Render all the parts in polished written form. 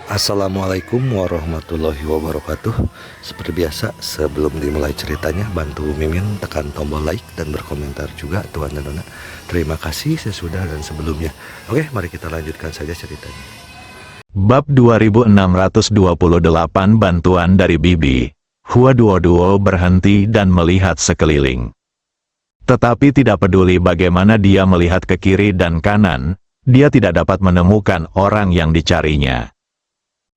Assalamualaikum warahmatullahi wabarakatuh. Seperti biasa, sebelum dimulai ceritanya, bantu Mimin tekan tombol like dan berkomentar juga, Tuan dan Nona. Terima kasih sesudah dan sebelumnya. Oke, mari kita lanjutkan saja ceritanya. Bab 2628 Bantuan dari Bibi. Hua Duo berhenti dan melihat sekeliling. Tetapi tidak peduli bagaimana dia melihat ke kiri dan kanan, dia tidak dapat menemukan orang yang dicarinya.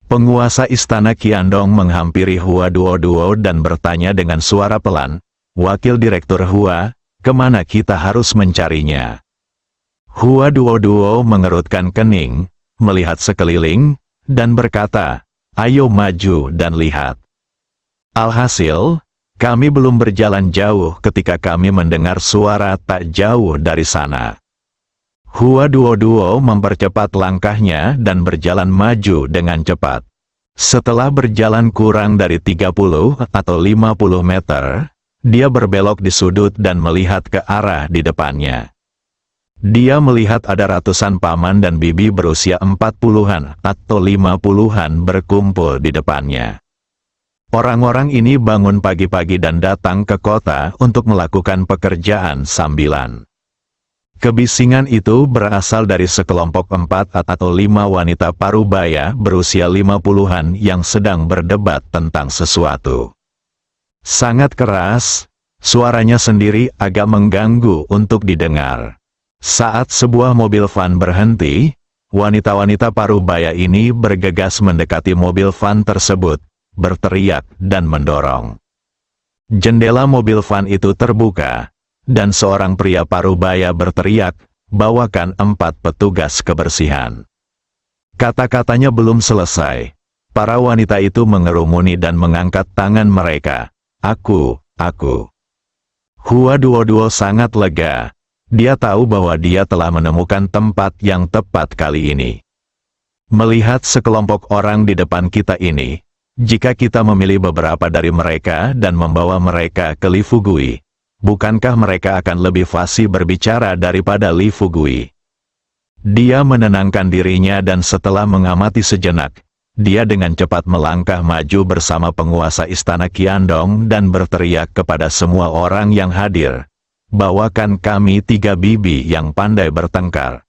Penguasa istana Qiandong menghampiri Hua Duo dan bertanya dengan suara pelan, "Wakil Direktur Hua, kemana kita harus mencarinya?" Hua Duo mengerutkan kening, melihat sekeliling, dan berkata, "Ayo maju dan lihat." Alhasil, kami belum berjalan jauh ketika kami mendengar suara tak jauh dari sana. Hua Duo mempercepat langkahnya dan berjalan maju dengan cepat. Setelah berjalan kurang dari 30 atau 50 meter, dia berbelok di sudut dan melihat ke arah di depannya. Dia melihat ada ratusan paman dan bibi berusia 40-an atau 50-an berkumpul di depannya. Orang-orang ini bangun pagi-pagi dan datang ke kota untuk melakukan pekerjaan sambilan. Kebisingan itu berasal dari sekelompok 4 atau 5 wanita parubaya berusia 50-an yang sedang berdebat tentang sesuatu. Sangat keras, suaranya sendiri agak mengganggu untuk didengar. Saat sebuah mobil van berhenti, wanita-wanita parubaya ini bergegas mendekati mobil van tersebut, berteriak dan mendorong. Jendela mobil van itu terbuka, dan seorang pria parubaya berteriak, "Bawakan 4 petugas kebersihan." Kata-katanya belum selesai. Para wanita itu mengerumuni dan mengangkat tangan mereka. Aku. Hua Duo sangat lega. Dia tahu bahwa dia telah menemukan tempat yang tepat kali ini. Melihat sekelompok orang di depan kita ini, jika kita memilih beberapa dari mereka dan membawa mereka ke Li Fugui, bukankah mereka akan lebih fasih berbicara daripada Li Fugui? Dia menenangkan dirinya dan setelah mengamati sejenak, dia dengan cepat melangkah maju bersama penguasa istana Qiandong dan berteriak kepada semua orang yang hadir, "Bawakan kami 3 bibi yang pandai bertengkar."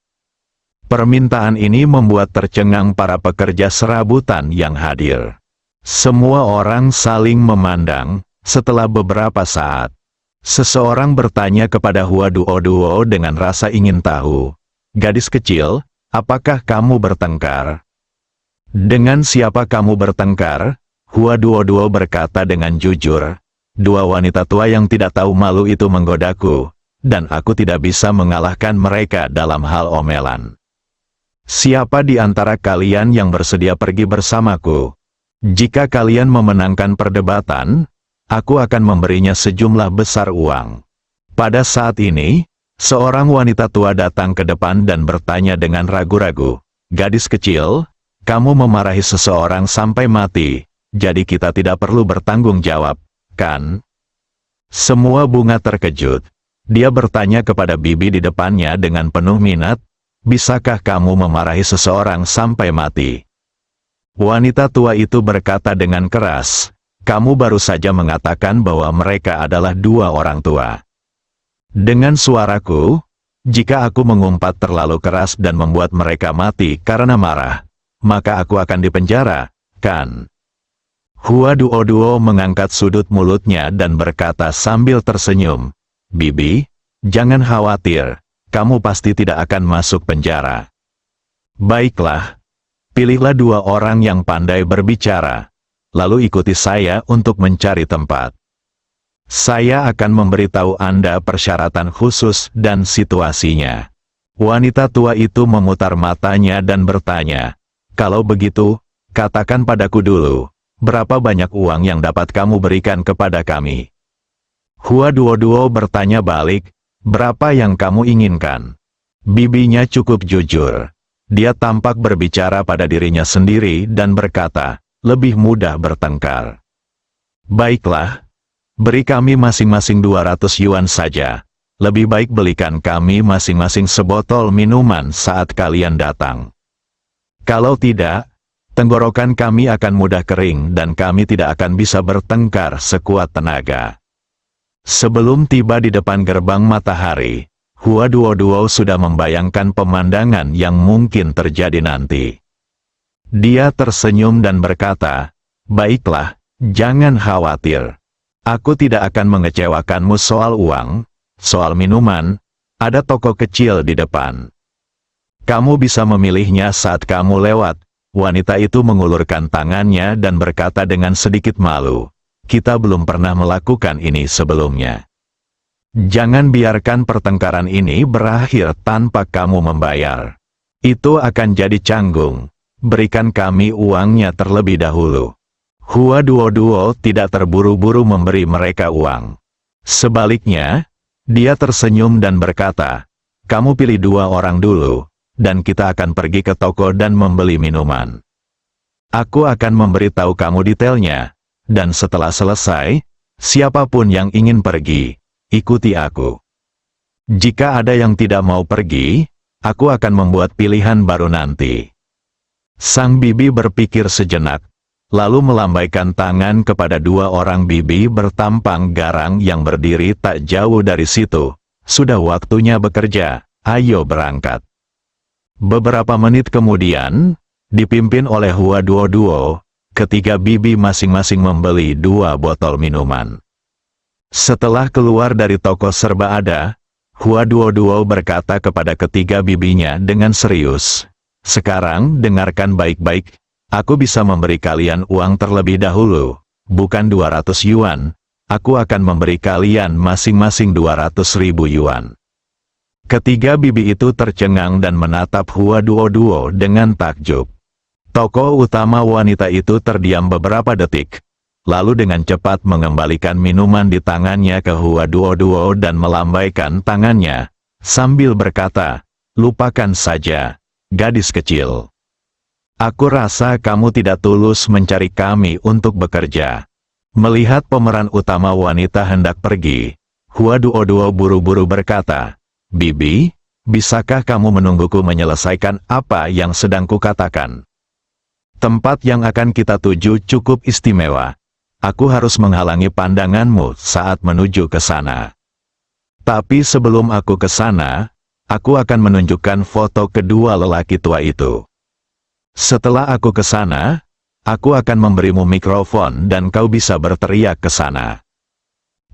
Permintaan ini membuat tercengang para pekerja serabutan yang hadir. Semua orang saling memandang. Setelah beberapa saat, seseorang bertanya kepada Hua Duo dengan rasa ingin tahu, "Gadis kecil, apakah kamu bertengkar?" "Dengan siapa kamu bertengkar?" Hua Duo berkata dengan jujur, "Dua wanita tua yang tidak tahu malu itu menggodaku, dan aku tidak bisa mengalahkan mereka dalam hal omelan. Siapa di antara kalian yang bersedia pergi bersamaku? Jika kalian memenangkan perdebatan, aku akan memberinya sejumlah besar uang." Pada saat ini, seorang wanita tua datang ke depan dan bertanya dengan ragu-ragu, "Gadis kecil, kamu memarahi seseorang sampai mati, jadi kita tidak perlu bertanggung jawab, kan?" Semua bunga terkejut. Dia bertanya kepada bibi di depannya dengan penuh minat, "Bisakah kamu memarahi seseorang sampai mati?" Wanita tua itu berkata dengan keras, "Kamu baru saja mengatakan bahwa mereka adalah 2 orang tua." Dengan suaraku, jika aku mengumpat terlalu keras dan membuat mereka mati karena marah, maka aku akan dipenjara, kan? Hua Duo mengangkat sudut mulutnya dan berkata sambil tersenyum, "Bibi, jangan khawatir, kamu pasti tidak akan masuk penjara." "Baiklah, pilihlah 2 orang yang pandai berbicara, lalu ikuti saya untuk mencari tempat. Saya akan memberitahu Anda persyaratan khusus dan situasinya." Wanita tua itu memutar matanya dan bertanya, "Kalau begitu, katakan padaku dulu, berapa banyak uang yang dapat kamu berikan kepada kami?" Hua Duo bertanya balik, "Berapa yang kamu inginkan?" Bibinya cukup jujur. Dia tampak berbicara pada dirinya sendiri dan berkata, "Lebih mudah bertengkar. Baiklah, beri kami masing-masing 200 yuan saja. Lebih baik belikan kami masing-masing sebotol minuman saat kalian datang. Kalau tidak, Tenggorokan kami akan mudah kering dan kami tidak akan bisa bertengkar sekuat tenaga. Sebelum tiba di depan gerbang matahari, Hua Duo sudah membayangkan pemandangan yang mungkin terjadi nanti. Dia tersenyum dan berkata, "Baiklah, jangan khawatir. Aku tidak akan mengecewakanmu soal uang, soal minuman, ada toko kecil di depan. Kamu bisa memilihnya saat kamu lewat." Wanita itu mengulurkan tangannya dan berkata dengan sedikit malu, "Kita belum pernah melakukan ini sebelumnya. Jangan biarkan pertengkaran ini berakhir tanpa kamu membayar. Itu akan jadi canggung. Berikan kami uangnya terlebih dahulu." Hua Duo tidak terburu-buru memberi mereka uang. Sebaliknya, dia tersenyum dan berkata, "Kamu pilih 2 orang dulu, dan kita akan pergi ke toko dan membeli minuman. Aku akan memberitahu kamu detailnya, dan setelah selesai, siapapun yang ingin pergi, ikuti aku. Jika ada yang tidak mau pergi, aku akan membuat pilihan baru nanti." Sang bibi berpikir sejenak, lalu melambaikan tangan kepada 2 orang bibi bertampang garang yang berdiri tak jauh dari situ. "Sudah waktunya bekerja, ayo berangkat." Beberapa menit kemudian, dipimpin oleh Hua Duo, ketiga bibi masing-masing membeli 2 botol minuman. Setelah keluar dari toko serba ada, Hua Duo berkata kepada ketiga bibinya dengan serius, "Sekarang dengarkan baik-baik, aku bisa memberi kalian uang terlebih dahulu, bukan 200 yuan, aku akan memberi kalian masing-masing 200.000 yuan. Ketiga bibi itu tercengang dan menatap Hua Duo dengan takjub. Tokoh utama wanita itu terdiam beberapa detik, lalu dengan cepat mengembalikan minuman di tangannya ke Hua Duo dan melambaikan tangannya, sambil berkata, "Lupakan saja, gadis kecil. Aku rasa kamu tidak tulus mencari kami untuk bekerja." Melihat pemeran utama wanita hendak pergi, Hua Duo buru-buru berkata, "Bibi, bisakah kamu menungguku menyelesaikan apa yang sedang kukatakan? Tempat yang akan kita tuju cukup istimewa. Aku harus menghalangi pandanganmu saat menuju ke sana. Tapi sebelum aku ke sana, aku akan menunjukkan foto kedua lelaki tua itu. Setelah aku ke sana, aku akan memberimu mikrofon dan kau bisa berteriak ke sana.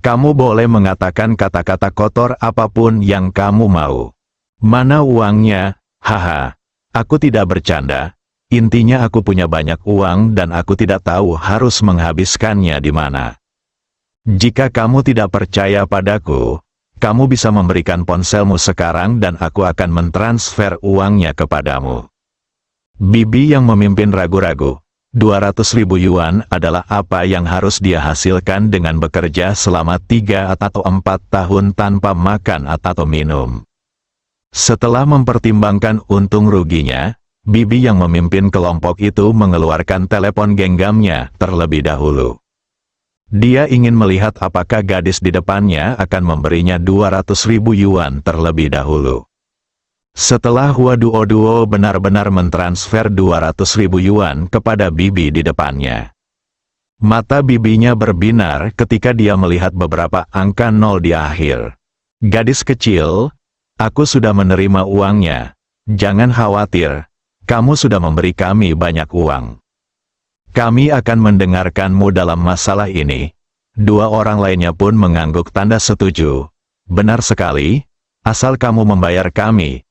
Kamu boleh mengatakan kata-kata kotor apapun yang kamu mau. Mana uangnya? Haha, aku tidak bercanda. Intinya aku punya banyak uang dan aku tidak tahu harus menghabiskannya di mana. Jika kamu tidak percaya padaku, kamu bisa memberikan ponselmu sekarang dan aku akan mentransfer uangnya kepadamu." Bibi yang memimpin ragu-ragu. 200.000 yuan adalah apa yang harus dia hasilkan dengan bekerja selama 3 atau 4 tahun tanpa makan atau minum. Setelah mempertimbangkan untung ruginya, bibi yang memimpin kelompok itu mengeluarkan telepon genggamnya terlebih dahulu. Dia ingin melihat apakah gadis di depannya akan memberinya 200.000 yuan terlebih dahulu. Setelah Hua Duo benar-benar mentransfer 200.000 yuan kepada bibi di depannya, mata bibinya berbinar ketika dia melihat beberapa angka 0 di akhir. "Gadis kecil, aku sudah menerima uangnya. Jangan khawatir, kamu sudah memberi kami banyak uang. Kami akan mendengarkanmu dalam masalah ini." 2 orang lainnya pun mengangguk tanda setuju. "Benar sekali, asal kamu membayar kami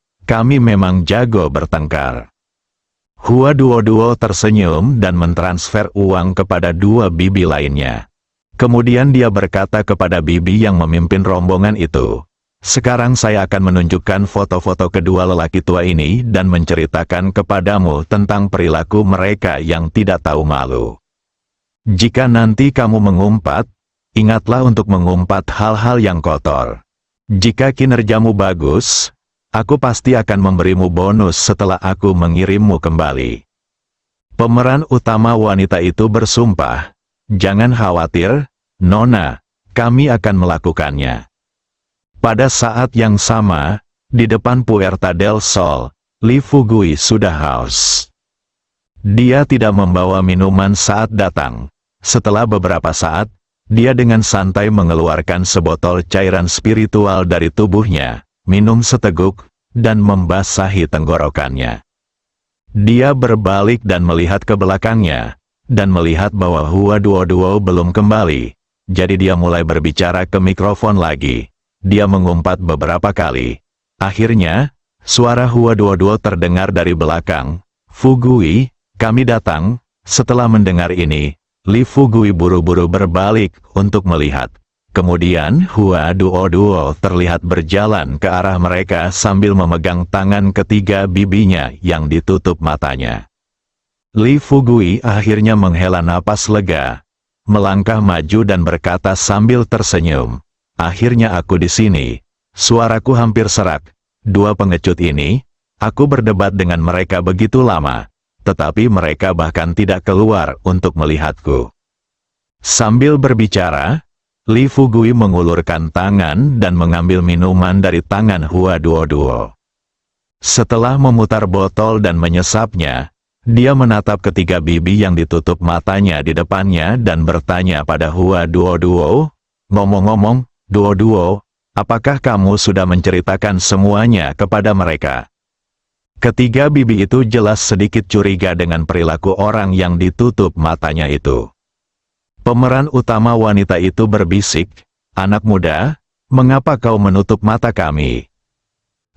memang jago bertengkar." Hua Duo tersenyum dan mentransfer uang kepada 2 bibi lainnya. Kemudian dia berkata kepada bibi yang memimpin rombongan itu, "Sekarang saya akan menunjukkan foto-foto kedua lelaki tua ini dan menceritakan kepadamu tentang perilaku mereka yang tidak tahu malu. Jika nanti kamu mengumpat, ingatlah untuk mengumpat hal-hal yang kotor. Jika kinerjamu bagus, aku pasti akan memberimu bonus setelah aku mengirimmu kembali." Pemeran utama wanita itu bersumpah, "Jangan khawatir, Nona, kami akan melakukannya." Pada saat yang sama, di depan Puerta del Sol, Li Fugui sudah haus. Dia tidak membawa minuman saat datang. Setelah beberapa saat, dia dengan santai mengeluarkan sebotol cairan spiritual dari tubuhnya, minum seteguk, dan membasahi tenggorokannya. Dia berbalik dan melihat ke belakangnya, dan melihat bahwa Hua Duo belum kembali. Jadi dia mulai berbicara ke mikrofon lagi. Dia mengumpat beberapa kali. Akhirnya, suara Hua Duo terdengar dari belakang. "Fugui, kami datang." Setelah mendengar ini, Li Fugui buru-buru berbalik untuk melihat. Kemudian Hua Duo terlihat berjalan ke arah mereka sambil memegang tangan ketiga bibinya yang ditutup matanya. Li Fugui akhirnya menghela napas lega, melangkah maju dan berkata sambil tersenyum, "Akhirnya aku di sini." Suaraku hampir serak. Dua pengecut ini, aku berdebat dengan mereka begitu lama, tetapi mereka bahkan tidak keluar untuk melihatku. Sambil berbicara, Li Fugui mengulurkan tangan dan mengambil minuman dari tangan Hua Duo. Setelah memutar botol dan menyesapnya, dia menatap ketiga bibi yang ditutup matanya di depannya dan bertanya pada Hua Duo, "Ngomong-ngomong, Duo, apakah kamu sudah menceritakan semuanya kepada mereka?" Ketiga bibi itu jelas sedikit curiga dengan perilaku orang yang ditutup matanya itu. Pemeran utama wanita itu berbisik, "Anak muda, mengapa kau menutup mata kami?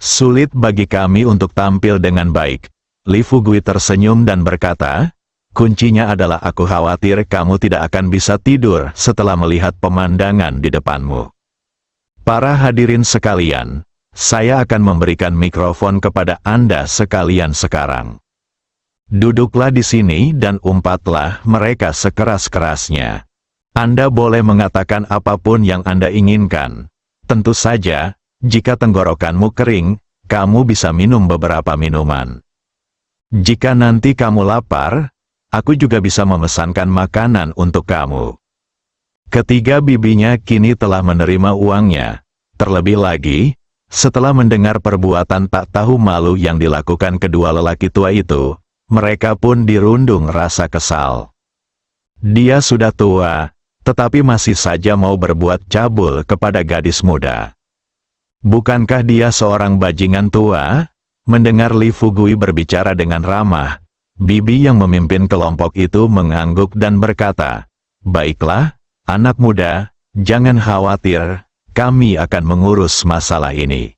Sulit bagi kami untuk tampil dengan baik." Li Fugui tersenyum dan berkata, "Kuncinya adalah aku khawatir kamu tidak akan bisa tidur setelah melihat pemandangan di depanmu." Para hadirin sekalian, saya akan memberikan mikrofon kepada Anda sekalian sekarang. Duduklah di sini dan umpatlah mereka sekeras-kerasnya. Anda boleh mengatakan apapun yang Anda inginkan. Tentu saja, jika tenggorokanmu kering, kamu bisa minum beberapa minuman. Jika nanti kamu lapar, aku juga bisa memesankan makanan untuk kamu. Ketiga bibinya kini telah menerima uangnya. Terlebih lagi, setelah mendengar perbuatan tak tahu malu yang dilakukan kedua lelaki tua itu, mereka pun dirundung rasa kesal. Dia sudah tua, tetapi masih saja mau berbuat cabul kepada gadis muda. Bukankah dia seorang bajingan tua? Mendengar Li Fugui berbicara dengan ramah, bibi yang memimpin kelompok itu mengangguk dan berkata, "Baiklah, anak muda, jangan khawatir, kami akan mengurus masalah ini."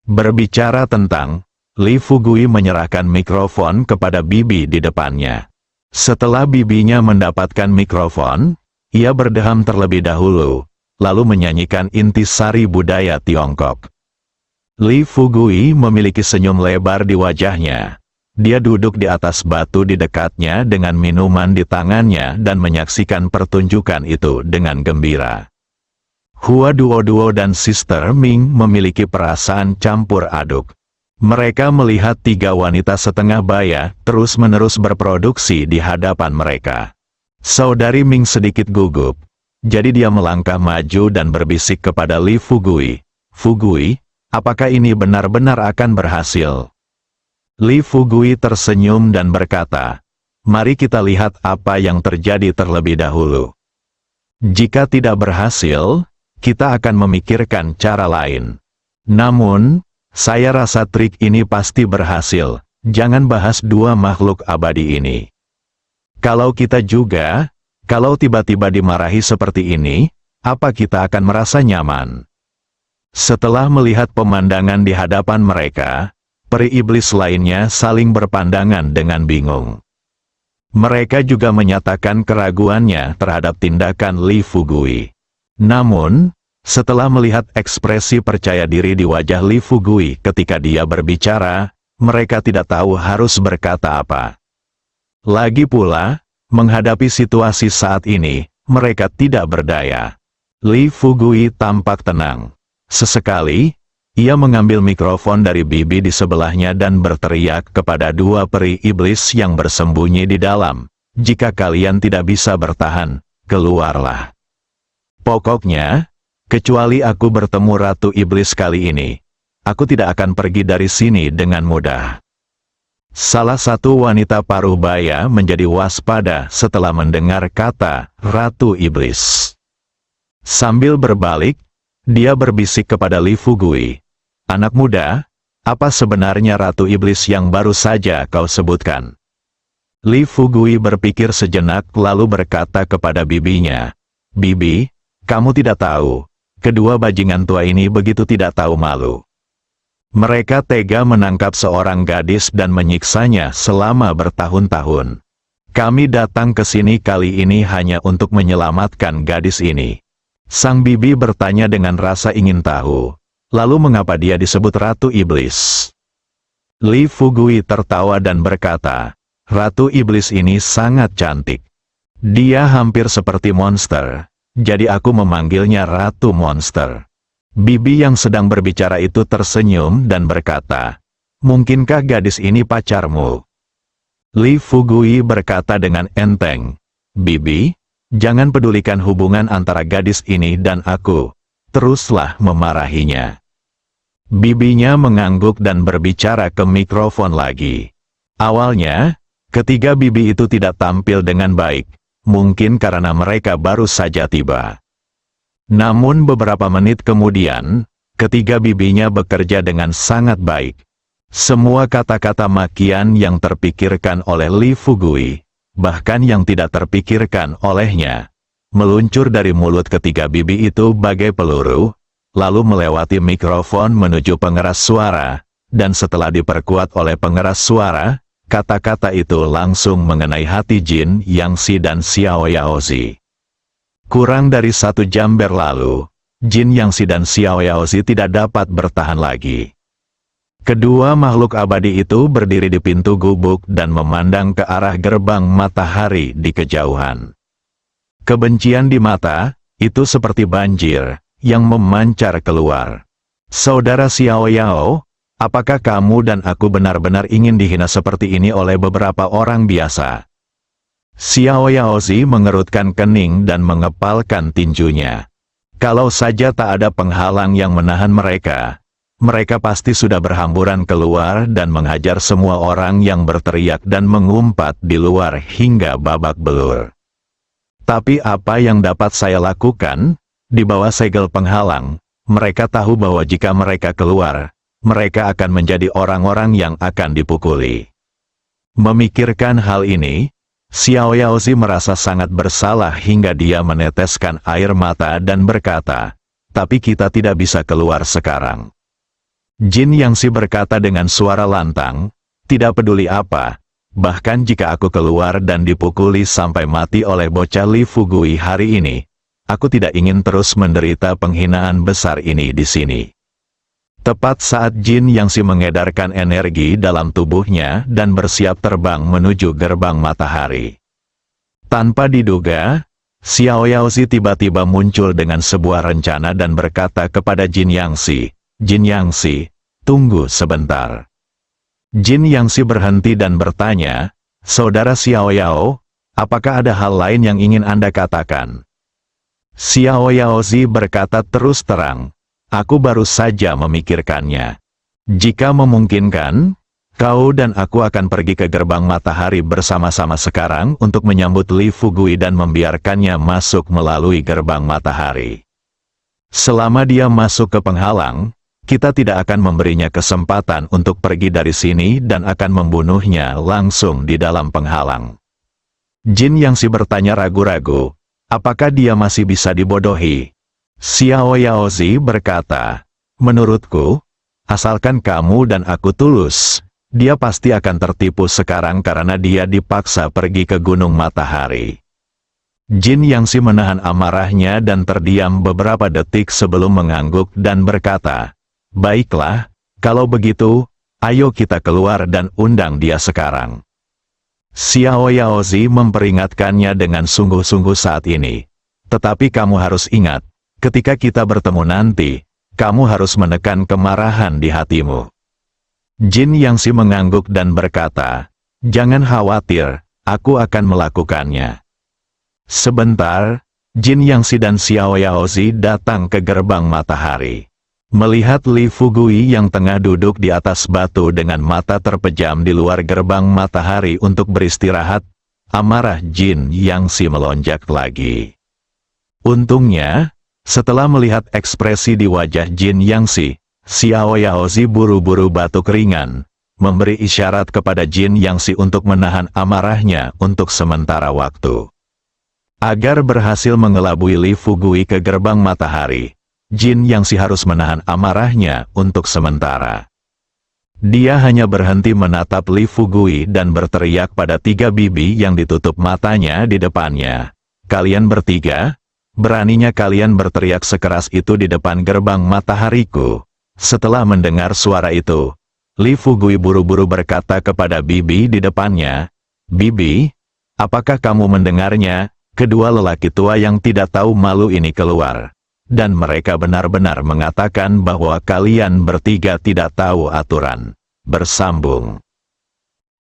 Berbicara tentang, Li Fugui menyerahkan mikrofon kepada bibi di depannya. Setelah bibinya mendapatkan mikrofon, ia berdeham terlebih dahulu, lalu menyanyikan intisari budaya Tiongkok. Li Fugui memiliki senyum lebar di wajahnya. Dia duduk di atas batu di dekatnya dengan minuman di tangannya dan menyaksikan pertunjukan itu dengan gembira. Hua Duo dan Sister Ming memiliki perasaan campur aduk. Mereka melihat tiga wanita setengah baya terus-menerus berproduksi di hadapan mereka. Saudari Ming sedikit gugup, jadi dia melangkah maju dan berbisik kepada Li Fugui, "Fugui, apakah ini benar-benar akan berhasil?" Li Fugui tersenyum dan berkata, "Mari kita lihat apa yang terjadi terlebih dahulu. Jika tidak berhasil, kita akan memikirkan cara lain. Namun, saya rasa trik ini pasti berhasil. Jangan bahas dua makhluk abadi ini. Kalau kita juga, kalau tiba-tiba dimarahi seperti ini, apa kita akan merasa nyaman?" Setelah melihat pemandangan di hadapan mereka, peri iblis lainnya saling berpandangan dengan bingung. Mereka juga menyatakan keraguannya terhadap tindakan Li Fugui. Namun, setelah melihat ekspresi percaya diri di wajah Li Fugui ketika dia berbicara, mereka tidak tahu harus berkata apa. Lagi pula, menghadapi situasi saat ini, mereka tidak berdaya. Li Fugui tampak tenang. Sesekali, ia mengambil mikrofon dari bibi di sebelahnya dan berteriak kepada dua peri iblis yang bersembunyi di dalam, "Jika kalian tidak bisa bertahan, keluarlah. Pokoknya, kecuali aku bertemu Ratu Iblis kali ini, aku tidak akan pergi dari sini dengan mudah." Salah satu wanita paruh baya menjadi waspada setelah mendengar kata Ratu Iblis. Sambil berbalik, dia berbisik kepada Li Fugui. "Anak muda, apa sebenarnya Ratu Iblis yang baru saja kau sebutkan?" Li Fugui berpikir sejenak lalu berkata kepada bibinya, "Bibi, kamu tidak tahu, kedua bajingan tua ini begitu tidak tahu malu. Mereka tega menangkap seorang gadis dan menyiksanya selama bertahun-tahun. Kami datang ke sini kali ini hanya untuk menyelamatkan gadis ini." Sang bibi bertanya dengan rasa ingin tahu, "Lalu mengapa dia disebut Ratu Iblis?" Li Fugui tertawa dan berkata, "Ratu Iblis ini sangat cantik. Dia hampir seperti monster, jadi aku memanggilnya Ratu Monster." Bibi yang sedang berbicara itu tersenyum dan berkata, "Mungkinkah gadis ini pacarmu?" Li Fugui berkata dengan enteng, "Bibi, jangan pedulikan hubungan antara gadis ini dan aku." Teruslah memarahinya. Bibinya mengangguk dan berbicara ke mikrofon lagi. Awalnya, ketiga bibi itu tidak tampil dengan baik, mungkin karena mereka baru saja tiba. Namun beberapa menit kemudian, ketiga bibinya bekerja dengan sangat baik. Semua kata-kata makian yang terpikirkan oleh Li Fugui, bahkan yang tidak terpikirkan olehnya, meluncur dari mulut ketiga bibi itu bagai peluru, lalu melewati mikrofon menuju pengeras suara, dan setelah diperkuat oleh pengeras suara, kata-kata itu langsung mengenai hati Jin Yangxi dan Xiao Yaozi. Kurang dari 1 jam berlalu, Jin Yangxi dan Xiao Yaozi tidak dapat bertahan lagi. Kedua makhluk abadi itu berdiri di pintu gubuk dan memandang ke arah gerbang matahari di kejauhan. Kebencian di mata, itu seperti banjir, yang memancar keluar. "Saudara Xiao Yao, apakah kamu dan aku benar-benar ingin dihina seperti ini oleh beberapa orang biasa?" Xiao Yaozi mengerutkan kening dan mengepalkan tinjunya. Kalau saja tak ada penghalang yang menahan mereka, mereka pasti sudah berhamburan keluar dan menghajar semua orang yang berteriak dan mengumpat di luar hingga babak belur. Tapi apa yang dapat saya lakukan? Di bawah segel penghalang, mereka tahu bahwa jika mereka keluar, mereka akan menjadi orang-orang yang akan dipukuli. Memikirkan hal ini, Xiao Yaozi merasa sangat bersalah hingga dia meneteskan air mata dan berkata, "Tapi kita tidak bisa keluar sekarang." Jin Yangxi berkata dengan suara lantang, "Tidak peduli apa, bahkan jika aku keluar dan dipukuli sampai mati oleh bocah Li Fugui hari ini, aku tidak ingin terus menderita penghinaan besar ini di sini." Tepat saat Jin Yangxi mengedarkan energi dalam tubuhnya dan bersiap terbang menuju gerbang matahari. Tanpa diduga, Xiao Yaozi tiba-tiba muncul dengan sebuah rencana dan berkata kepada Jin Yangxi, "Jin Yangxi, tunggu sebentar." Jin Yangxi berhenti dan bertanya, "Saudara Xiao Yao, apakah ada hal lain yang ingin Anda katakan?" Xiao Yaozi berkata terus terang, "Aku baru saja memikirkannya. Jika memungkinkan, kau dan aku akan pergi ke gerbang matahari bersama-sama sekarang untuk menyambut Li Fugui dan membiarkannya masuk melalui gerbang matahari. Selama dia masuk ke penghalang, kita tidak akan memberinya kesempatan untuk pergi dari sini dan akan membunuhnya langsung di dalam penghalang." Jin Yangxi bertanya ragu-ragu, apakah dia masih bisa dibodohi? Xiao Yaozi berkata, "Menurutku, asalkan kamu dan aku tulus, dia pasti akan tertipu sekarang karena dia dipaksa pergi ke Gunung Matahari." Jin Yangxi menahan amarahnya dan terdiam beberapa detik sebelum mengangguk dan berkata, "Baiklah, kalau begitu, ayo kita keluar dan undang dia sekarang." Xiao Yaozi memperingatkannya dengan sungguh-sungguh saat ini. "Tetapi kamu harus ingat, ketika kita bertemu nanti, kamu harus menekan kemarahan di hatimu." Jin Yangxi mengangguk dan berkata, "Jangan khawatir, aku akan melakukannya." Sebentar, Jin Yangxi dan Xiao Yaozi datang ke gerbang matahari. Melihat Li Fugui yang tengah duduk di atas batu dengan mata terpejam di luar gerbang matahari untuk beristirahat, amarah Jin Yangxi melonjak lagi. Untungnya, setelah melihat ekspresi di wajah Jin Yangxi, Xiao Yaozi buru-buru batuk ringan, memberi isyarat kepada Jin Yangxi untuk menahan amarahnya untuk sementara waktu. Agar berhasil mengelabui Li Fugui ke gerbang matahari, Jin Yangxi harus menahan amarahnya untuk sementara. Dia hanya berhenti menatap Li Fugui dan berteriak pada 3 bibi yang ditutup matanya di depannya. "Kalian bertiga? Beraninya kalian berteriak sekeras itu di depan gerbang matahariku?" Setelah mendengar suara itu, Li Fugui buru-buru berkata kepada bibi di depannya, "Bibi, apakah kamu mendengarnya?" Kedua lelaki tua yang tidak tahu malu ini keluar. Dan mereka benar-benar mengatakan bahwa kalian bertiga tidak tahu aturan. Bersambung.